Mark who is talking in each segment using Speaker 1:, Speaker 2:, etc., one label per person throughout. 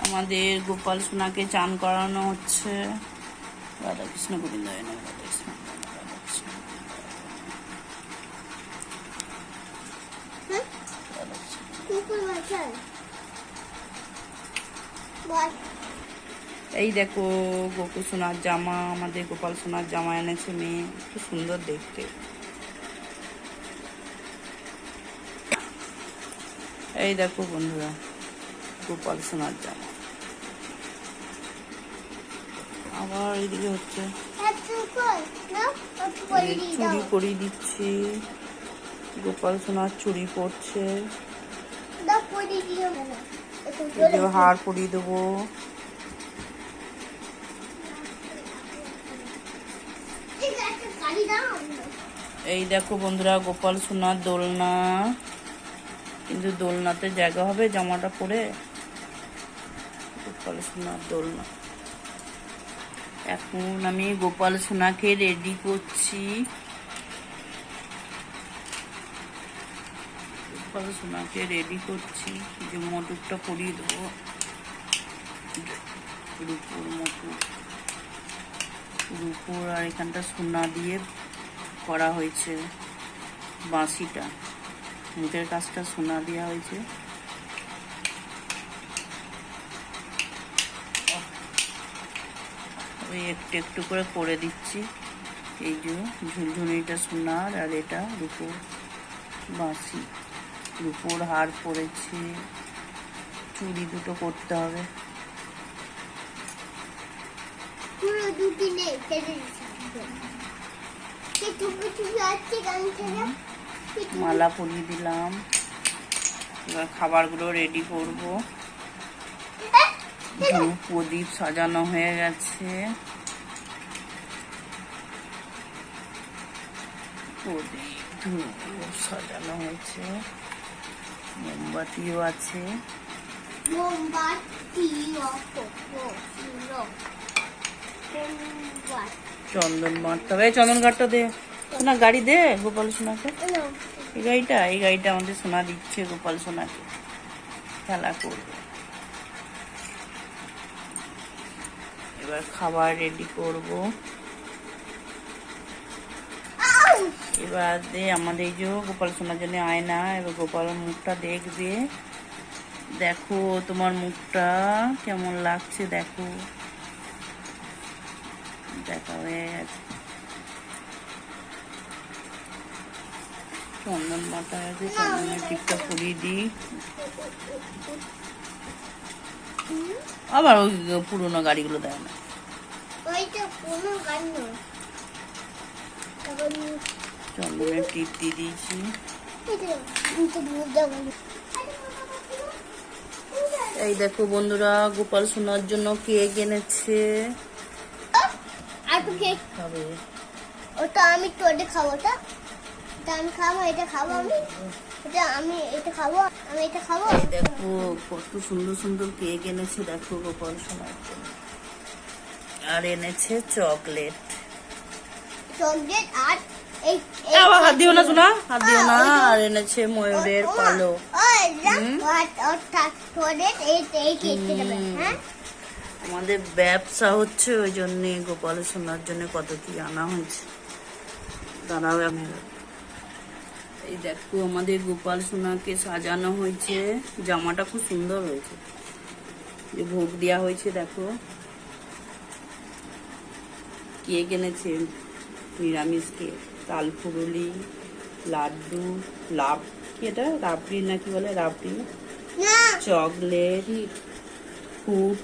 Speaker 1: আমাদের গোপাল সোনাকে চান করানো হচ্ছে। রাধা কৃষ্ণ গোবিন্দ রাধা কৃষ্ণ রাধা কৃষ্ণ। এই দেখো গোপু সোনার জামা, আমাদের গোপাল সোনার জামা এনেছে মেয়ে, খুব সুন্দর দেখতে। এই দেখো বন্ধুরা গোপাল সোনার জামা। আবার এইদিকে হচ্ছে চুড়ি পরিয়ে দিচ্ছি, গোপাল সোনার চুড়ি পরছে, হার পরিয়ে দেবো। এই দেখো বন্ধুরা গোপাল সোনার দোলনা, কিন্তু দোলনাতে জায়গা হবে জামাটা পরে? গোপাল সোনার দোলনা। এখন আমি গোপাল সোনাকে রেডি করছি। গোপাল সোনাকে রেডি করছি, যে মোটরটা পরিয়ে দেবো, রূপোর মোটর, রূপোর আর এখানটা সোনা দিয়ে করা হয়েছে। বাঁশিটা মুখের কাজটা সোনা দেওয়া হয়েছে। ওই একটু একটু করে দিচ্ছি। এই যে ঝুলঝুনিটা সোনার আর এটা রূপোর বাঁশি, রূপোর হার পরেছে। চুড়ি দুটো করতে হবে। মালা পরিয়ে দিলাম। এবার খাবারগুলো রেডি করবো। ধূপ প্রদীপ সাজানো হয়ে গেছে। প্রদীপ ধূপ সাজানো হয়েছে, মোমবাতিও আছে। চন্দন মারতে হবে। চন্দন কাঠটা দে সোনা, গাড়ি দে গোপাল সোনাকে। এই গাড়িটা আমাদের সোনা দিচ্ছে গোপাল সোনাকে, খেলা করবে। এবার খাবার রেডি করব। এবার আমাদের এই যে গোপাল সোনার জন্য আয়না, এবার গোপালের মুখটা দেখবে। দেখো তোমার মুখটা কেমন লাগছে, দেখো। দেখা হয়ে গেছে। চন্দন মাথা আছে, চন্দনের টিপটা পরিয়ে দিই। আবার ওই পুরোনো গাড়িগুলো দেয় না, চন্দনের টিপ দিয়ে দিয়েছি। এই দেখো বন্ধুরা গোপাল সোনার জন্য কেক এনেছে। খাবে
Speaker 2: ওটা আমি তো এটা খাবো, ওটা আমি খাবো, এটা খাবো আমি এটা খাবো, আমি এটা খাবো।
Speaker 1: দেখো কত সুন্দর সুন্দর কেক এনেছে, দেখো গোপাল সোনার জন্য। আর এনেছে চকলেট
Speaker 2: আর
Speaker 1: হাত দিও না সোনা, হাত দিও না। আর এনেছে ময়ূরের পালক। আমাদের ব্যবসা হচ্ছে, ওই জন্য গোপাল সোনার জন্য কত কি আনা হয়েছে। দাঁড়াও আমি। এই দেখো আমাদের গোপাল সোনাকে সাজানো হয়েছে, জামাটা খুব সুন্দর হয়েছে। যে ভোগ দেওয়া হয়েছে, দেখো কেক এনেছে, নিরামিষ কেক, তালফুরুলি, লাড্ডু, কি এটা রাবড়ি নাকি বলে, রাবড়ি, চকলেট, ফুড,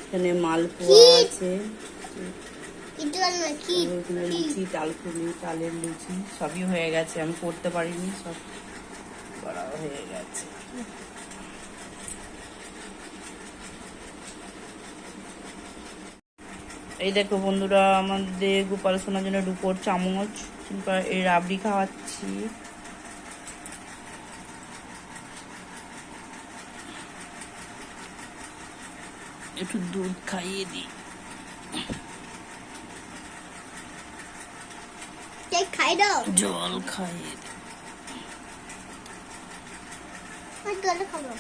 Speaker 1: এখানে মালপোয়া আছে, লুচি, তালফুলি, তালের লুচি সবই হয়ে গেছে। আমি করতে পারিনি, সব করা হয়ে গেছে। এই দেখো বন্ধুরা আমাদের গোপাল সোনার জন্য রূপোর চামচ, এই রাবড়ি খাওয়াচ্ছি। একটু দুধ খাইয়ে দিই।
Speaker 2: খাই দাও,
Speaker 1: জল খাইয়ে দিই।
Speaker 2: জল খাবো।